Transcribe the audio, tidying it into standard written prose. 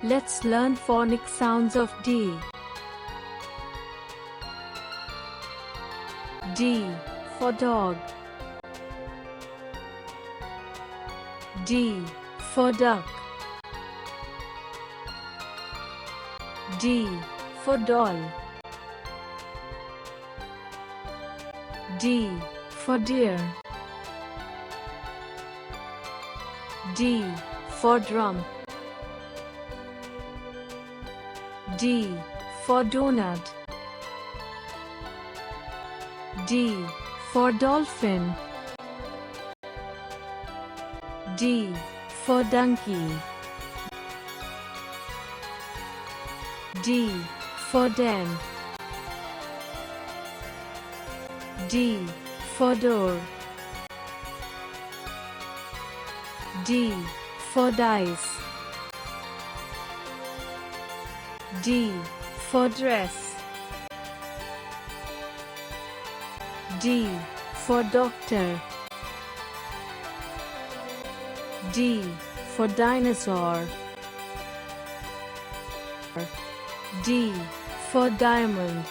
Let's learn phonic sounds of D. D for dog. D for duck. D for doll. D for deer. D for drum. D for donut. D for dolphin. D for donkey. D for den. D for door. D for dice. D for dress. D for doctor. D for dinosaur. D for diamond.